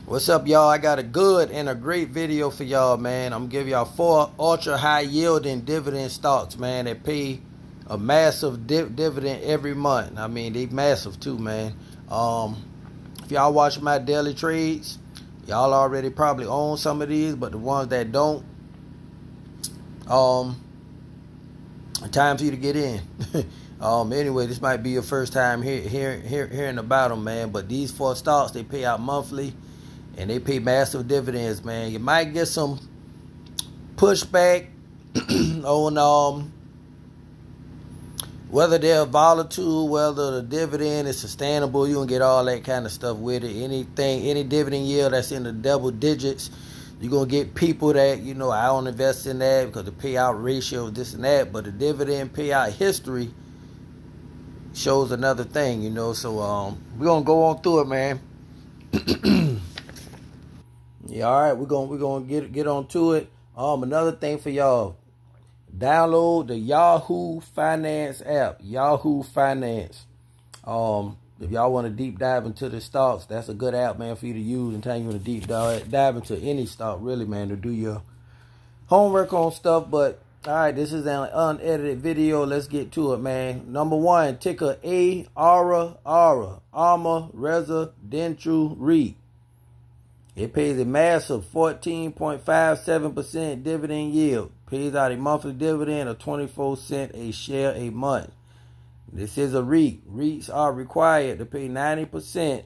What's up, y'all? I got a good and a great video for y'all, man. I'm gonna give y'all 4 ultra high yielding dividend stocks, man, that pay a massive dividend every month. I mean, they massive too, man. If y'all watch my daily trades, y'all already probably own some of these, but the ones that don't, time for you to get in. Anyway, this might be your first time hearing about them, man. But these 4 stocks, they pay out monthly. And they pay massive dividends, man. You might get some pushback on whether they're volatile, whether the dividend is sustainable. You don't get all that kind of stuff with it. Any dividend yield that's in the double digits, you're going to get people that, I don't invest in that because the payout ratio is this and that. But the dividend payout history shows another thing, So we're going to go on through it, man. Yeah, all right, we're gonna get on to it. Another thing for y'all, download the Yahoo Finance app. Yahoo Finance. If y'all want to deep dive into the stocks, that's a good app, man, for you to use anytime you want to deep dive into any stock, really, man, to do your homework on stuff. But all right, this is an unedited video. Let's get to it, man. Number 1, ticker ARA, Arma Residential REIT. It pays a massive 14.57% dividend yield. Pays out a monthly dividend of 24 cents a share a month. This is a REIT. REITs are required to pay 90%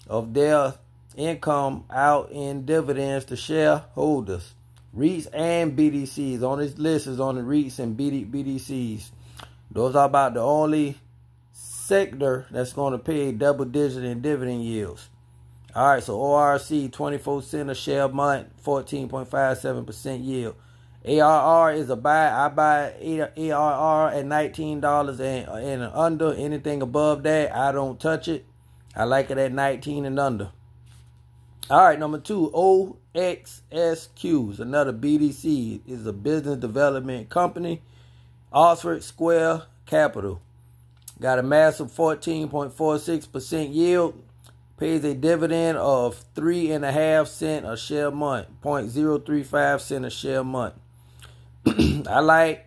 of their income out in dividends to shareholders. REITs and BDCs. On this list is on the REITs and BDCs. Those are about the only sector that's going to pay double-digit in dividend yields. All right, so ORC, 24 cents a share a month, 14.57% yield. ARR is a buy. I buy ARR at $19 and under. Anything above that, I don't touch it. I like it at 19 and under. All right, number 2, OXSQ is another BDC. Is a business development company. Oxford Square Capital. Got a massive 14.46% yield. Pays a dividend of 3.5 cents a share a month, 0.035 cents a share a month. I like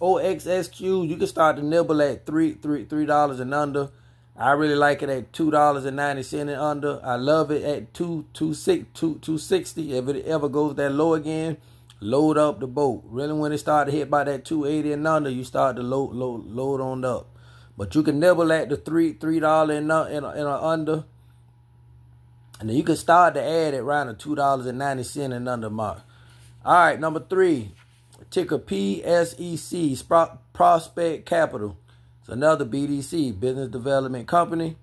OXSQ. You can start to nibble at $3 and under. I really like it at $2.90 and under. I love it at $2.60. If it ever goes that low again, load up the boat. Really, when it start to hit by that $2.80 and under, you start to load on up. But you can nibble at the $3 and under. And then you can start to add it around the $2.90 and under mark. All right, number 3. Ticker PSEC, Prospect Capital. It's another BDC, business development company.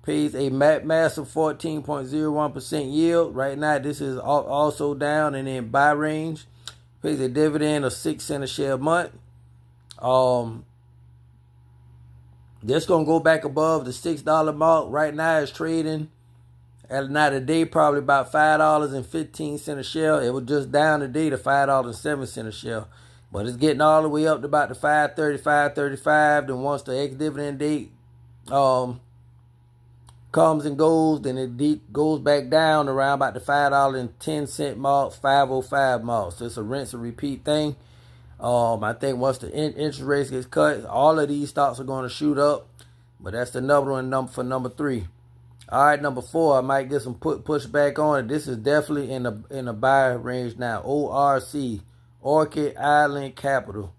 Pays a massive 14.01% yield. Right now, this is also down and in buy range. Pays a dividend of 6 cents a share a month. This going to go back above the $6 mark. Right now it's trading at night today probably about $5.15 a share. It was just down today to $5.07 a share. But it's getting all the way up to about the $5.30, $5.35. Then once the ex-dividend date comes and goes, then it goes back down around about the $5.10 mark, $5.05 mark. So it's a rinse and repeat thing. I think once the interest rates gets cut, all of these stocks are going to shoot up. But that's the number one for number 3. All right, number 4, I might get some pushback on it. This is definitely in a buy range now. ORC, Orchid Island Capital.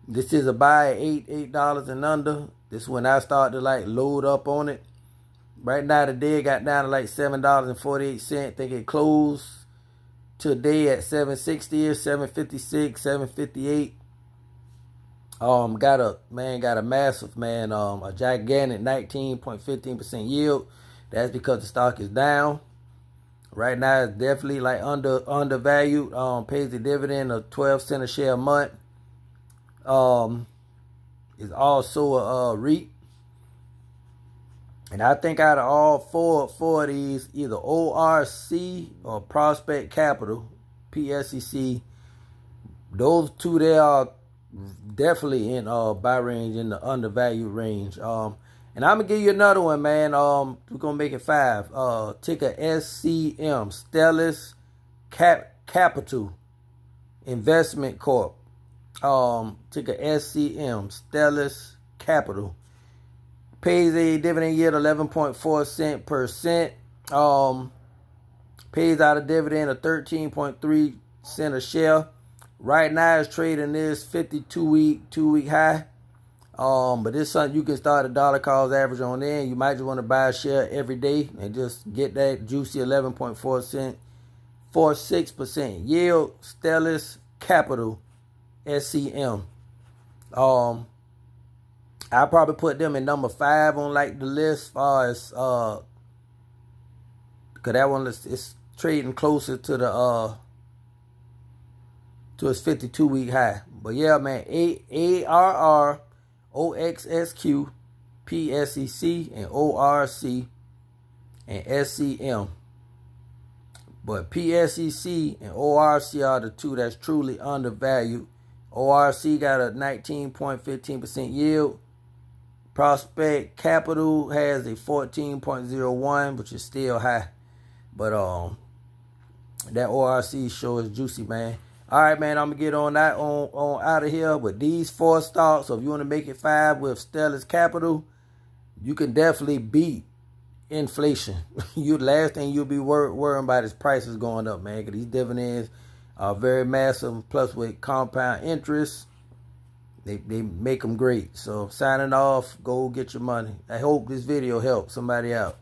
This is a buy at $8 and under. This is when I start to load up on it. Right now today it got down to $7.48. I think it closed today at $7.60 or $7.56, $7.58. Got a massive, a gigantic 19.15% yield. That's because the stock is down. Right now it's definitely undervalued. Pays a dividend of 12 cents a share a month. It's also a REIT. And I think out of all four of these, either ORC or Prospect Capital, PSEC, those two there are definitely in buy range, in the undervalued range. And And I'm gonna give you another one, man. We're gonna make it 5. Ticker SCM, Stellus Capital Investment Corp. Ticker SCM, Stellus Capital. Pays a dividend yield 11.4 cents per cent. Pays out a dividend of 13.3 cents a share. Right now it's trading this 52-week high. But this something you can start a dollar cost average on in. You might just want to buy a share every day and just get that juicy 11.4 cent for 6% yield. Stellus Capital, SCM. I'll probably put them in number 5 on like the list as far as because that one is trading closer to the to its 52-week high. But yeah, man, ARR, OXSQ, PSEC, and ORC, and SCM. But PSEC and ORC are the two that's truly undervalued. ORC got a 19.15% yield. Prospect Capital has a 14.01, which is still high. But that ORC show is juicy, man. All right, man, I'm going to get on that on out of here with these 4 stocks. So if you want to make it 5 with Stellus Capital, you can definitely beat inflation. Last thing you'll be worrying about is prices going up, man, because these dividends are very massive. Plus with compound interest, they make them great. So signing off, go get your money. I hope this video helped somebody out.